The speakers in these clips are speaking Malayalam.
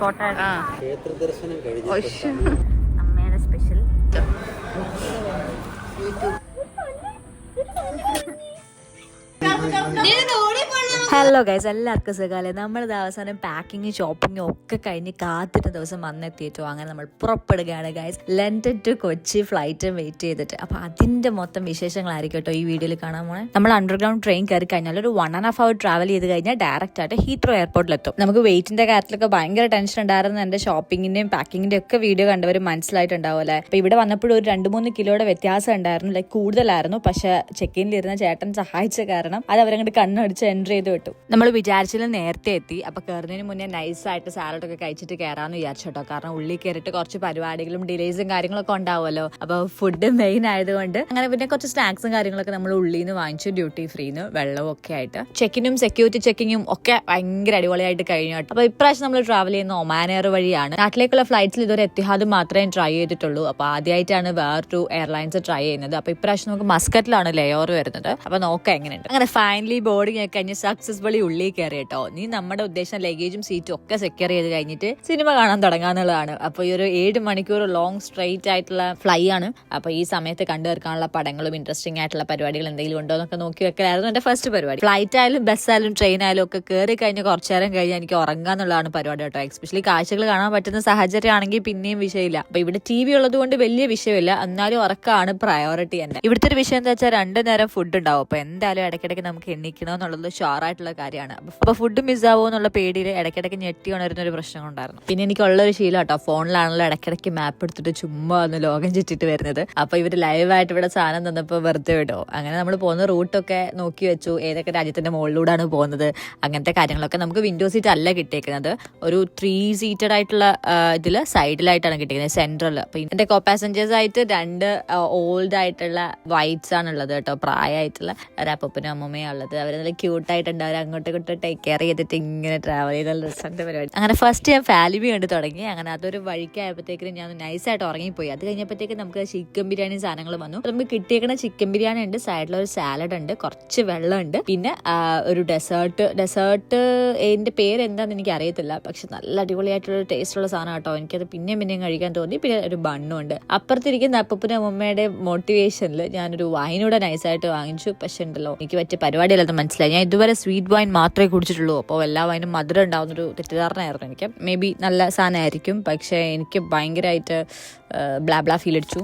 കോട്ടയം ക്ഷേത്ര ദർശനം കഴിഞ്ഞു. അമ്മയുടെ സ്പെഷ്യൽ ഹലോ ഗൈസ്, എല്ലാവർക്കും സുഖമല്ലേ? നമ്മളത് അവസാനം പാക്കിങ് ഷോപ്പിങ്ങും ഒക്കെ കഴിഞ്ഞ് കാത്തിട്ട് ദിവസം വന്നെത്തിയിട്ടോ. അങ്ങനെ നമ്മൾ പുറപ്പെടുകയാണ് guys, London to Kochi flight wait ചെയ്തിട്ട്. അപ്പൊ അതിന്റെ മൊത്തം വിശേഷങ്ങളായിരിക്കും കേട്ടോ ഈ വീഡിയോയിൽ കാണാൻ പോണേ. നമ്മൾ അണ്ടർഗ്രൗണ്ട് ട്രെയിൻ കയറി കഴിഞ്ഞാൽ ഒരു 1.5 hour ട്രാവൽ ചെയ്ത് കഴിഞ്ഞാൽ ഡയറക്റ്റ് ആയിട്ട് ഹീത്രോ എയർപോർട്ടിലെത്തും. നമുക്ക് വെയിറ്റിന്റെ കാര്യത്തിലൊക്കെ ഭയങ്കര ടെൻഷൻ ഉണ്ടായിരുന്നു. എന്റെ ഷോപ്പിങ്ങിന്റെയും പാക്കിങ്ങിന്റെ ഒക്കെ വീഡിയോ കണ്ടവർ മനസ്സിലായിട്ടുണ്ടാവും അല്ലേ. അപ്പൊ ഇവിടെ വന്നപ്പോഴും ഒരു 2-3 കിലോയുടെ വ്യത്യാസം ഉണ്ടായിരുന്നു, ലൈക്ക് കൂടുതലായിരുന്നു. പക്ഷെ ചെക്ക് ഇനിലിരുന്ന ചേട്ടൻ സഹായിച്ച കാരണം അത് അവരങ്ങോട്ട് കണ്ണടിച്ച് എൻട്രി ചെയ്ത് വിട്ടു. നമ്മൾ വിചാരിച്ചാലും നേരത്തെ എത്തി. അപ്പൊ കയറുന്നതിന് മുന്നേ നൈസായിട്ട് സാലഡ് ഒക്കെ കഴിച്ചിട്ട് കയറാന്ന് വിചാരിച്ചോട്ടോ. കാരണം ഉള്ളിൽ കയറിയിട്ട് കുറച്ച് പരിപാടികളും ഡിലേസും കാര്യങ്ങളൊക്കെ ഉണ്ടാവുമല്ലോ. അപ്പൊ ഫുഡ് മെയിൻ ആയതുകൊണ്ട് അങ്ങനെ പിന്നെ കുറച്ച് സ്നാക്സും കാര്യങ്ങളൊക്കെ നമ്മൾ ഉള്ളിൽ നിന്ന് വാങ്ങിച്ചു, ഡ്യൂട്ടി ഫ്രീന്ന് വെള്ളവും ഒക്കെ ആയിട്ട്. ചെക്കിനും സെക്യൂരിറ്റി ചെക്കിങ്ങും ഒക്കെ ഭയങ്കര അടിപൊളിയായിട്ട് കഴിഞ്ഞു കേട്ടോ. അപ്പൊ ഇപ്രാവശ്യം നമ്മൾ ട്രാവൽ ചെയ്യുന്ന ഒമാൻ എയർ വഴിയാണ്. നാട്ടിലേക്കുള്ള ഫ്ലൈറ്റ്സിൽ ഇതൊരു എത്തിഹാദ് മാത്രമേ ട്രൈ ചെയ്തിട്ടുള്ളൂ. അപ്പൊ ആദ്യമായിട്ടാണ് വേറൊരു എയർലൈൻസ് ട്രൈ ചെയ്യുന്നത്. അപ്പൊ ഇപ്രാവശ്യം നമുക്ക് മസ്കറ്റിലാണ് ലേ ഓവർ വരുന്നത്. അപ്പൊ നോക്കാം എങ്ങനെയുണ്ട്. അങ്ങനെ ഫൈനലി ബോർഡിംഗ് ഒക്കെ കഴിഞ്ഞ് സക്സസ്ഫുള്ളി ഉള്ളിൽ കയറി കേട്ടോ. നീ നമ്മുടെ ഉദ്ദേശം ലഗേജും സീറ്റും ഒക്കെ സെക്യൂർ ചെയ്ത് കഴിഞ്ഞിട്ട് സിനിമ കാണാൻ തുടങ്ങാന്നുള്ളതാണ്. അപ്പൊ ഈ ഒരു 7 മണിക്കൂർ ലോങ് സ്ട്രെയിറ്റ് ആയിട്ടുള്ള ഫ്ലൈ ആണ്. അപ്പൊ ഈ സമയത്ത് കണ്ടു തീർക്കാനുള്ള പടങ്ങളും ഇൻട്രസ്റ്റിംഗ് ആയിട്ടുള്ള പരിപാടികൾ എന്തെങ്കിലും ഉണ്ടോ എന്നൊക്കെ നോക്കി വെക്കലായിരുന്നു എന്റെ ഫസ്റ്റ് പരിപാടി. ഫ്ലൈറ്റ് ആയാലും ബസ്സായാലും ട്രെയിൻ ആയാലും ഒക്കെ കയറി കഴിഞ്ഞ് കുറച്ചു നേരം കഴിഞ്ഞാൽ എനിക്ക് ഉറങ്ങാന്നുള്ളതാണ് പരിപാടി കേട്ടോ. എസ്പെഷ്യലി കാഴ്ചകൾ കാണാൻ പറ്റുന്ന സാഹചര്യം ആണെങ്കിൽ പിന്നെയും വിഷയമില്ല. അപ്പൊ ഇവിടെ TV ഉള്ളത് കൊണ്ട് വലിയ വിഷയമില്ല, എന്നാലും ഉറക്കമാണ് പ്രയോറിറ്റി തന്നെ. ഇവിടുത്തെ ഒരു വിഷയം എന്താ വെച്ചാൽ 2 നേരം ഫുഡ് ഉണ്ടാവും. അപ്പൊ എന്തായാലും ഇടയ്ക്കിടയ്ക്ക് നമുക്ക് എണ്ണിക്കണമെന്നുള്ളത് ഷുവറായിട്ടുള്ള കാര്യമാണ്. അപ്പൊ ഫുഡ് മിസ്സാവോ എന്നുള്ള പേടിയിൽ ഇടയ്ക്കിടയ്ക്ക് ഞെട്ടി ഉണരുന്ന ഒരു പ്രശ്നം ഉണ്ടായിരുന്നു. പിന്നെ എനിക്കുള്ളൊരു ശീലം കേട്ടോ, ഫോണിലാണല്ലോ ഇടയ്ക്കിടയ്ക്ക് മാപ്പ് എടുത്തിട്ട് ചുമ്മാ ഒന്ന് ലോകം ചുറ്റിട്ട് വരുന്നത്. അപ്പൊ ഇവര് ലൈവായിട്ട് ഇവിടെ സാധനം തന്നപ്പോൾ വെറുതെ വിടോ. അങ്ങനെ നമ്മൾ പോകുന്ന റൂട്ടൊക്കെ നോക്കി വെച്ചു, ഏതൊക്കെ രാജ്യത്തിന്റെ മുകളിലൂടെയാണ് പോകുന്നത്, അങ്ങനത്തെ കാര്യങ്ങളൊക്കെ. നമുക്ക് വിൻഡോ സീറ്റ് അല്ല കിട്ടിയേക്കുന്നത്, ഒരു 3 seated ആയിട്ടുള്ള ഇതില് സൈഡിലായിട്ടാണ് കിട്ടിയിരിക്കുന്നത്, സെൻട്രൽ. അപ്പൊ എന്റെ കോ പാസഞ്ചേഴ്സ് ആയിട്ട് 2 ഓൾഡ് ആയിട്ടുള്ള വൈറ്റ്സ് ആണുള്ളത് കേട്ടോ, പ്രായമായിട്ടുള്ള ഒരു അപ്പനും അമ്മമ്മയും ഉള്ളത്. അവർ നല്ല ക്യൂട്ടായിട്ടുണ്ട്. അവർ അങ്ങോട്ടും ഇങ്ങോട്ടും ടേക്ക് കെയർ ചെയ്തിട്ട് ഇങ്ങനെ ട്രാവൽ ചെയ്ത റിസൾട്ട് പരിപാടി. അങ്ങനെ ഫസ്റ്റ് ഞാൻ ഫാലിബി കണ്ട് തുടങ്ങി. അങ്ങനെ അതൊരു വഴിക്കായപ്പോഴത്തേക്കും ഞാൻ നൈസായിട്ട് ഉറങ്ങിപ്പോയി. അത് കഴിഞ്ഞപ്പോഴത്തേക്കും നമുക്ക് ചിക്കൻ ബിരിയാണി സാധനങ്ങൾ വന്നു. നമുക്ക് കിട്ടിയേക്കുന്ന ചിക്കൻ ബിരിയാണി ഉണ്ട്, സൈഡിലൊരു സാലഡ് ഉണ്ട്, കുറച്ച് വെള്ളമുണ്ട്, പിന്നെ ഒരു ഡെസേർട്ട് എന്റെ പേര് എന്താണെന്ന് എനിക്ക് അറിയത്തില്ല. പക്ഷെ നല്ല അടിപൊളിയായിട്ടുള്ള ടേസ്റ്റുള്ള സാധനം കേട്ടോ. എനിക്കത് പിന്നെയും കഴിക്കാൻ തോന്നി. പിന്നെ ഒരു ബണ്ണും ഉണ്ട്. അപ്പുറത്തിരിക്കുന്ന അപ്പൂപ്പനും അമ്മമ്മയുടെ മോട്ടിവേഷനിൽ ഞാനൊരു വൈനൂടെ നൈസായിട്ട് വാങ്ങിച്ചു. പക്ഷെ ഉണ്ടല്ലോ, എനിക്ക് പറ്റിയ പരിപാടിയല്ലെന്ന് മനസ്സിലായി. ഞാൻ ഇതുവരെ സ്വീറ്റ് വൈൻ മാത്രമേ കുടിച്ചിട്ടുള്ളൂ. അപ്പോൾ എല്ലാ വൈനും മധുരം ഉണ്ടാവുന്നൊരു തെറ്റിദ്ധാരണയായിരുന്നു എനിക്ക്. മേ ബി നല്ല സാധനമായിരിക്കും, പക്ഷെ എനിക്ക് ഭയങ്കരമായിട്ട് ബ്ലാ ഫീൽ അടിച്ചു.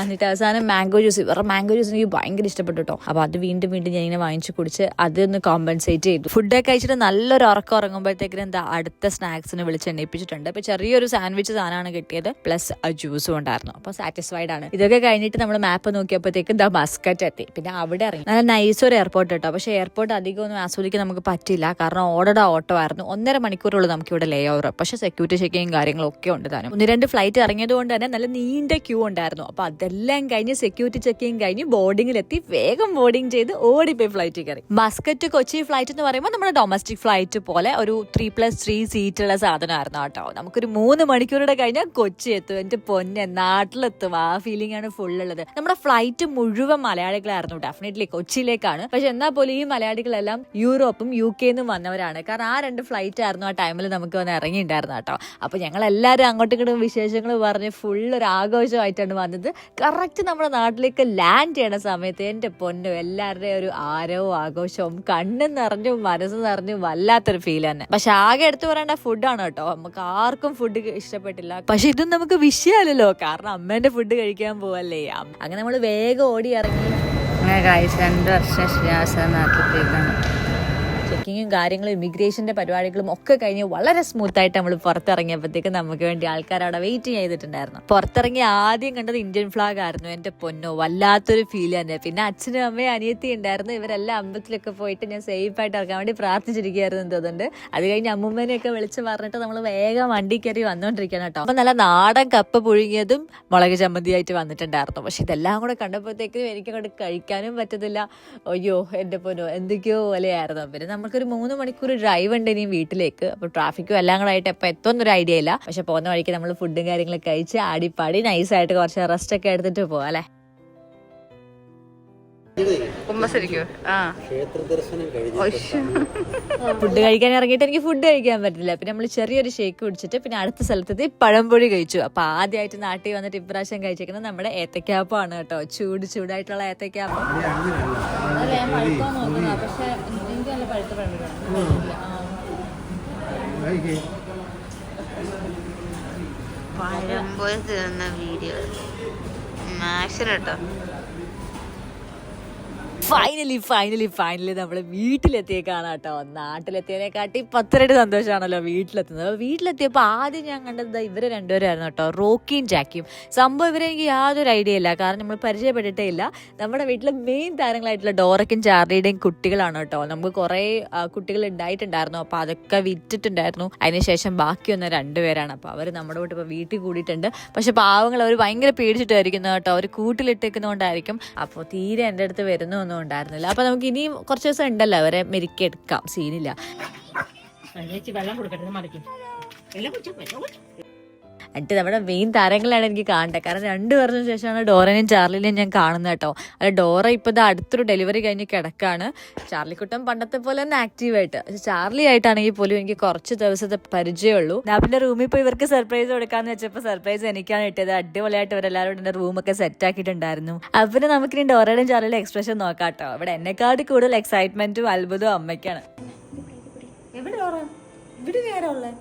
എന്നിട്ട് അവസാനം മാംഗോ ജ്യൂസ്, ഇവരുടെ മാംഗോ ജ്യൂസ് എനിക്ക് ഭയങ്കര ഇഷ്ടപ്പെട്ടു കേട്ടോ. അപ്പോൾ അത് വീണ്ടും ഞാനിങ്ങനെ വാങ്ങിച്ച് കുടിച്ച് അതൊന്ന് കോമ്പൻസേറ്റ് ചെയ്തു. ഫുഡൊക്കെ കഴിച്ചിട്ട് നല്ലൊരു ഉറക്കം ഉറങ്ങുമ്പോഴത്തേക്കും എന്താ അടുത്ത സ്നാക്സിന് വിളിച്ച് എണ്ണിപ്പിച്ചിട്ടുണ്ട്. അപ്പോൾ ചെറിയൊരു സാൻഡ്വിച്ച് സാധനമാണ് കിട്ടിയത്, പ്ലസ് ജ്യൂസും ഉണ്ടായിരുന്നു. അപ്പോൾ സാറ്റിസ്ഫൈഡ് ആണ്. ഇതൊക്കെ കഴിഞ്ഞിട്ട് നമ്മൾ മാപ്പ് നോക്കിയപ്പോഴത്തേക്കും എന്താ മസ്കറ്റ് എത്തി. പിന്നെ അവിടെ ഇറങ്ങി. നല്ല നൈസ് ഒരു എയർപോർട്ട് കേട്ടോ. പക്ഷേ എയർപോർട്ട് അധികം ഒന്നും ആസ്വദിക്കാൻ നമുക്ക് പറ്റില്ല, കാരണം ഓട്ടോ ആയിരുന്നു. 1.5 മണിക്കൂറുള്ളൂ നമുക്ക് ഇവിടെ ലേ ഓവർ. പക്ഷേ സെക്യൂരിറ്റി ചെക്കിങ് കാര്യങ്ങളും ഒക്കെ ഉണ്ട് താനും. 1-2 ഫ്ലൈറ്റ് ഇറങ്ങിയത് കൊണ്ട് തന്നെ നല്ല നീണ്ട ക്യൂ ഉണ്ടായിരുന്നു. അപ്പൊ അതെല്ലാം കഴിഞ്ഞ് സെക്യൂരിറ്റി ചെക്കിങ് കഴിഞ്ഞ് ബോർഡിങ്ങിലെത്തി വേഗം ബോർഡിങ് ചെയ്ത് ഓടിപ്പോയി ഫ്ലൈറ്റ് കയറി. മസ്കറ്റ് കൊച്ചി ഫ്ലൈറ്റ് എന്ന് പറയുമ്പോൾ നമ്മുടെ ഡൊമസ്റ്റിക് ഫ്ലൈറ്റ് പോലെ ഒരു 3+3 സീറ്റുള്ള സാധനമായിരുന്നു കേട്ടോ. നമുക്കൊരു 3 മണിക്കൂറുടെ കഴിഞ്ഞാൽ കൊച്ചി എത്തും. എന്റെ പൊന്നെ, നാട്ടിലെത്തും. ആ ഫീലിംഗ് ആണ് ഫുള്ളുള്ളത്. നമ്മുടെ ഫ്ലൈറ്റ് മുഴുവൻ മലയാളികളായിരുന്നു. ഡെഫിനറ്റ്ലി കൊച്ചിയിലേക്കാണ്. പക്ഷെ എന്നാൽ പോലും ഈ മലയാളികളെല്ലാം യൂറോപ്പും UK നിന്നും വന്നവരാണ്. കാരണം ആ 2 ഫ്ലൈറ്റ് ആയിരുന്നു ആ ടൈമിൽ നമുക്ക് വന്ന് ഇറങ്ങിയിട്ടുണ്ടായിരുന്നു കേട്ടോ. അപ്പൊ ഞങ്ങൾ എല്ലാവരും അങ്ങോട്ടും ഇങ്ങോട്ടും വിശേഷങ്ങൾ പറഞ്ഞ് ഫുള്ളൊരു ആഘോഷമായിട്ടാണ് വന്നത്. കറക്റ്റ് നമ്മുടെ നാട്ടിലേക്ക് ലാൻഡ് ചെയ്യണ സമയത്ത് എന്റെ പൊന്നു, എല്ലാവരുടെയും ഒരു ആരവവും ആഘോഷവും കണ്ണും നിറഞ്ഞും മനസ്സ് നിറഞ്ഞും വല്ലാത്തൊരു ഫീൽ തന്നെ. പക്ഷെ ആകെ എടുത്തു പറയേണ്ട ഫുഡാണ് കേട്ടോ. നമുക്ക് ആർക്കും ഫുഡ് ഇഷ്ടപ്പെട്ടില്ല. പക്ഷെ ഇതും നമുക്ക് വിഷയമല്ലല്ലോ, കാരണം അമ്മേന്റെ ഫുഡ് കഴിക്കാൻ പോവല്ലേ. അങ്ങനെ നമ്മൾ വേഗം ഓടി ഇറങ്ങി. 2 വർഷം നാട്ടിലേക്കാണ്. ചെക്കിങ്ങും കാര്യങ്ങളും ഇമിഗ്രേഷന്റെ പരിപാടികളും ഒക്കെ കഴിഞ്ഞ് വളരെ സ്മൂത്ത് ആയിട്ട് നമ്മൾ പുറത്തിറങ്ങിയപ്പോഴത്തേക്ക് നമുക്ക് വേണ്ടി ആൾക്കാർ അവിടെ വെയിറ്റ് ചെയ്തിട്ടുണ്ടായിരുന്നു. പുറത്തിറങ്ങി ആദ്യം കണ്ടത് ഇന്ത്യൻ ഫ്ലാഗ് ആയിരുന്നു. എന്റെ പൊന്നോ, വല്ലാത്തൊരു ഫീൽ തന്നെ. പിന്നെ അച്ഛനും അമ്മയും അനിയത്തി ഉണ്ടായിരുന്നു. ഇവരെല്ലാം അമ്പലത്തിലൊക്കെ പോയിട്ട് ഞാൻ സേഫ് ആയിട്ട് ഇറക്കാൻ വേണ്ടി പ്രാർത്ഥിച്ചിരിക്കുകയായിരുന്നു തോന്നുന്നുണ്ട്. അത് കഴിഞ്ഞ് അമ്മൂമ്മേനെയൊക്കെ വിളിച്ച് പറഞ്ഞിട്ട് നമ്മൾ വേഗം വണ്ടി കയറി വന്നോണ്ടിരിക്കണം കേട്ടോ. അപ്പൊ നല്ല നാടൻ കപ്പ പുഴുങ്ങിയതും മുളക് ചമ്മന്തിയായിട്ട് വന്നിട്ടുണ്ടായിരുന്നു. പക്ഷെ ഇതെല്ലാം കൂടെ കണ്ടപ്പോഴത്തേക്കും എനിക്ക് അങ്ങോട്ട് കഴിക്കാനും പറ്റത്തില്ല. അയ്യോ എന്റെ പൊന്നോ, എന്തൊക്കെയോ പോലെയായിരുന്നു. പിന്നെ നമുക്കൊരു 3 മണിക്കൂർ ഡ്രൈവ് ഉണ്ട് ഇനി വീട്ടിലേക്ക്. അപ്പോൾ ട്രാഫിക്കും എല്ലാം കൂടെ ആയിട്ട് എപ്പോൾ എത്തുമെന്നൊരു ഐഡിയ ഇല്ല. പക്ഷെ പോകുന്ന വഴിക്ക് നമ്മൾ ഫുഡും കാര്യങ്ങളൊക്കെ കഴിച്ച് ആടിപ്പാടി നൈസായിട്ട് കുറച്ച് റെസ്റ്റ് ഒക്കെ എടുത്തിട്ട് പോവാം അല്ലേ. കുമ്പസരിക്കോ? ആ, ഫുഡ് കഴിക്കാൻ ഇറങ്ങിയിട്ട് എനിക്ക് ഫുഡ് കഴിക്കാൻ പറ്റില്ല. പിന്നെ നമ്മൾ ചെറിയൊരു ഷേക്ക് കുടിച്ചിട്ട് പിന്നെ അടുത്ത സ്ഥലത്തെത്തി പഴംപൊഴി കഴിച്ചു. അപ്പൊ ആദ്യമായിട്ട് നാട്ടിൽ വന്നിട്ട് ഇപ്രാവശ്യം കഴിച്ചേക്കുന്നത് നമ്മുടെ ഏത്തക്കാപ്പാണ് കേട്ടോ. ചൂടായിട്ടുള്ള ഏത്തക്കാപ്പം. പക്ഷെ എനിക്ക് നല്ല പഴുത്ത പഴംപൊരി തിന്ന വീഡിയോ കേട്ടോ. ഫൈനലി നമ്മള് വീട്ടിലെത്തിയേക്കാണ് കേട്ടോ. നാട്ടിലെത്തിയതിനെക്കാട്ടി 10 ഇരട്ടി സന്തോഷമാണല്ലോ വീട്ടിലെത്തുന്നത്. അപ്പോൾ വീട്ടിലെത്തിയപ്പോൾ ആദ്യം ഞാൻ കണ്ടത് ഇവരെ രണ്ടുപേരായിരുന്നു കേട്ടോ, റോക്കിയും ജാക്കിയും. സംഭവം ഇവരെ എനിക്ക് യാതൊരു ഐഡിയ ഇല്ല, കാരണം നമ്മൾ പരിചയപ്പെട്ടിട്ടേ ഇല്ല. നമ്മുടെ വീട്ടിലെ മെയിൻ താരങ്ങളായിട്ടുള്ള ഡോറയ്ക്കും ചാർലിയുടെയും കുട്ടികളാണ് കേട്ടോ. നമുക്ക് കുറേ കുട്ടികൾ ഉണ്ടായിട്ടുണ്ടായിരുന്നു, അപ്പോൾ അതൊക്കെ വിറ്റിട്ടുണ്ടായിരുന്നു. അതിനുശേഷം ബാക്കിയൊന്ന് 2 പേരാണ്. അപ്പോൾ അവർ നമ്മുടെ വീട്ടിൽ ഇപ്പോൾ വീട്ടിൽ കൂടിയിട്ടുണ്ട്. പക്ഷെ പാവങ്ങൾ അവർ ഭയങ്കര പേടിച്ചിട്ടായിരിക്കുന്നു കേട്ടോ. അവർ കൂട്ടിലിട്ടേക്കുന്നതുകൊണ്ടായിരിക്കും. അപ്പോൾ തീരെ എൻ്റെ അടുത്ത് വരുന്നൊന്നും ഉണ്ടായിരുന്നില്ല. അപ്പൊ നമുക്ക് ഇനിയും കുറച്ച് ദിവസം ഉണ്ടല്ലോ, അവരെ മെരുക്കിയെടുക്കാം, സീനില്ല. എന്നിട്ട് നമ്മുടെ മെയിൻ താരങ്ങളാണ് എനിക്ക് കാണേണ്ടത്, കാരണം 2 വർഷത്തിന് ശേഷമാണ് ഡോറനെയും ചാർലിനെയും ഞാൻ കാണുന്നത് കേട്ടോ. അല്ല, ഡോറ ഇപ്പോൾ ഇത് അടുത്തൊരു ഡെലിവറി കഴിഞ്ഞ് കിടക്കാണ്. ചാർലിക്കുട്ടൻ പണ്ടത്തെ പോലെ തന്നെ ആക്റ്റീവായിട്ട്. ചാർലി ആയിട്ടാണെങ്കിൽ പോലും എനിക്ക് കുറച്ച് ദിവസത്തെ പരിചയമുള്ളൂ. ഞാൻ പിന്നെ റൂമിൽ പോയി ഇവർക്ക് സർപ്രൈസ് കൊടുക്കാന്ന് വെച്ചപ്പോൾ സർപ്രൈസ് എനിക്കാണ് കിട്ടിയത്. അടിപൊളിയായിട്ട് ഇവരെല്ലാവരും എൻ്റെ റൂമൊക്കെ സെറ്റ് ആക്കിയിട്ടുണ്ടായിരുന്നു. അപ്പം നമുക്കിനി ഡോറയുടെയും ചാർലിയുടെ എക്സ്പ്രഷൻ നോക്കാം കേട്ടോ. ഇവിടെ എന്നെക്കാട്ടി കൂടുതൽ എക്സൈറ്റ്മെന്റും അത്ഭുതവും അമ്മയ്ക്കാണ്. എവിടെ ഡോറ? ഇവിടെ നേരെ ഉള്ളേ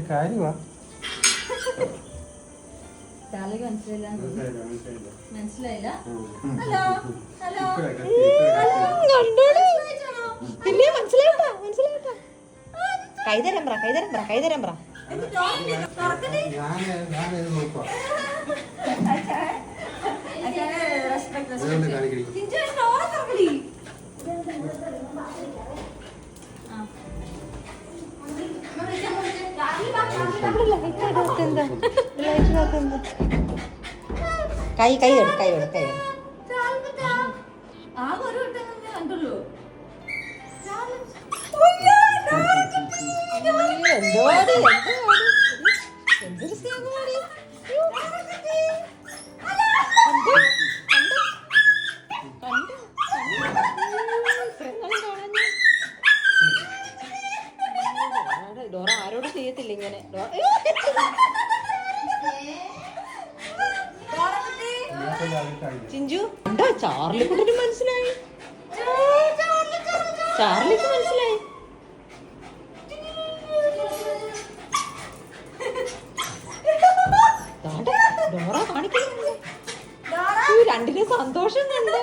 കാര്യമാ. ചാർലിക്ക് മനസ്സിലായില്ല. കൈതരം പറ. കൈ ഡോറ ആരോട് ചെയ്യത്തില്ല ഇങ്ങനെ. ചിഞ്ചു ഉണ്ടോ? ചാർലിക്കുട്ടന് മനസ്സിലായി. ചാർലിക്ക് മനസ്സിലായി. ഡോറ കാണിക്കുന്നു. രണ്ടിനും സന്തോഷം കണ്ട്.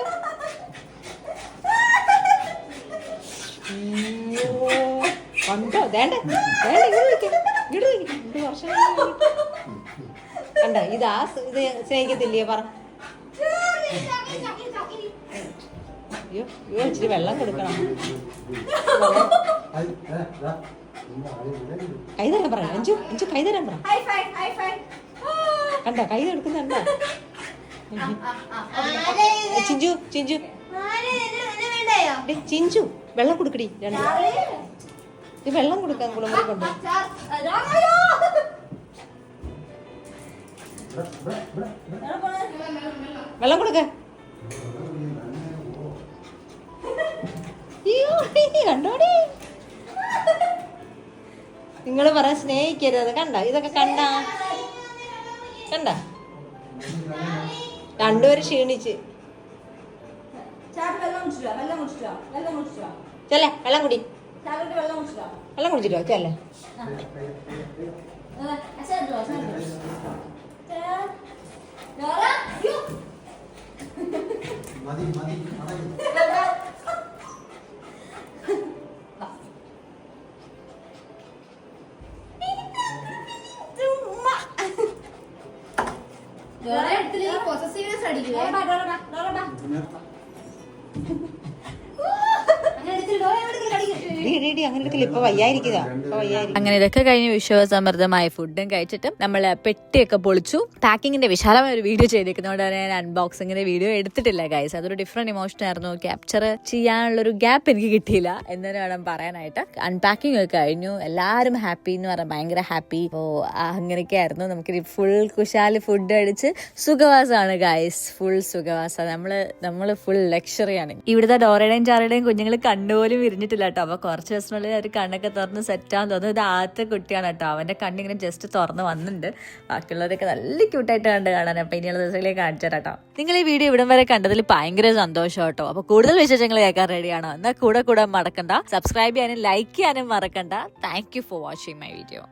കണ്ടോ? വേണ്ട 2 വർഷം കണ്ട. ഇത് സ്നേഹിക്കത്തില്ലേ? പറ. അയ്യോ ഇച്ചിരി വെള്ളം കൊടുക്കണം. കൈതരാൻ പറ. അഞ്ചു കൈതരാൻ പറ. കണ്ട കൈ എടുക്കുന്നുണ്ട. ചിഞ്ചു ചിഞ്ചു വെള്ളം കൊടുക്കടി. 2 വെള്ളം കൊടുക്കാൻ കുളമ്പടി കൊണ്ട്. വെള്ളം കൊടുക്ക. കണ്ടോടി, നിങ്ങൾ പറയാൻ സ്നേഹിക്കരുത്. കണ്ട ഇതൊക്കെ കണ്ട 2 പേര് ക്ഷീണിച്ച്. ചെല്ലേ വെള്ളം കുടി. വെള്ളം കുടിച്ചിട്ടോ ചെല്ലേ. അങ്ങനെ എടുക്കില്ല, ഇപ്പൊ വയ്യായിരിക്കുക, ഇപ്പൊ വയ്യായിരിക്കും. അങ്ങനെ ഇതൊക്കെ കഴിഞ്ഞ് വിശ്വസമൃദ്ധമായ ഫുഡും കഴിച്ചിട്ട് നമ്മൾ പെട്ടിയൊക്കെ പൊളിച്ചു. പാക്കിങ്ങിന്റെ വിശാലമായ ഒരു വീഡിയോ ചെയ്തേക്കുന്നതുകൊണ്ട് തന്നെ ഞാൻ അൺബോക്സിങ്ങിന്റെ വീഡിയോ എടുത്തിട്ടില്ല ഗൈസ്. അതൊരു ഡിഫറെന്റ് ഇമോഷൻ ആയിരുന്നു. ക്യാപ്ചർ ചെയ്യാനുള്ളൊരു ഗ്യാപ്പ് എനിക്ക് കിട്ടിയില്ല എന്ന് വേണം പറയാനായിട്ട്. അൺപാക്കിംഗ് ഒക്കെ കഴിഞ്ഞു, എല്ലാവരും ഹാപ്പി എന്ന് പറഞ്ഞാൽ ഭയങ്കര ഹാപ്പി. അപ്പോൾ അങ്ങനെയൊക്കെ ആയിരുന്നു. നമുക്ക് ഫുൾ കുശാല് ഫുഡ് അടിച്ച് സുഖവാസമാണ് ഗൈസ്, ഫുൾ സുഖവാസം. നമ്മള് ഫുൾ ലക്ഷറിയാണ്. ഇവിടുത്തെ ഡോറയുടെയും ചാറയുടെയും കുഞ്ഞുങ്ങൾ കണ്ണുപോലും വിരിഞ്ഞിട്ടില്ല കേട്ടോ. അപ്പൊ കുറച്ച് ദിവസത്തിനുള്ളിൽ ഒരു കണ്ണൊക്കെ തുറന്ന് സെറ്റാന്ന് തോന്നുന്നു. ഇത് ആദ്യത്തെ കുട്ടിയാണ് കേട്ടോ, അവന്റെ കണ്ണിങ്ങനെ ജസ്റ്റ് തുറന്ന് വന്നിട്ടുണ്ട്. ബാക്കിയുള്ളവരൊക്കെ നല്ല ക്യൂട്ടായിട്ട് കണ്ട് കാണാൻ. അപ്പൊ ഇനിയുള്ള ദിവസങ്ങളിലേക്ക് കാണിച്ചു കേട്ടോ. നിങ്ങൾ ഈ വീഡിയോ ഇവിടം വരെ കണ്ടതിൽ ഭയങ്കര സന്തോഷം കേട്ടോ. അപ്പൊ കൂടുതൽ വിശേഷങ്ങൾ കേൾക്കാൻ റെഡിയാണോ? എന്നാൽ കൂടെ മറക്കണ്ട, സബ്സ്ക്രൈബ് ചെയ്യാനും ലൈക്ക് ചെയ്യാനും മറക്കണ്ട. Thank you for watching my video.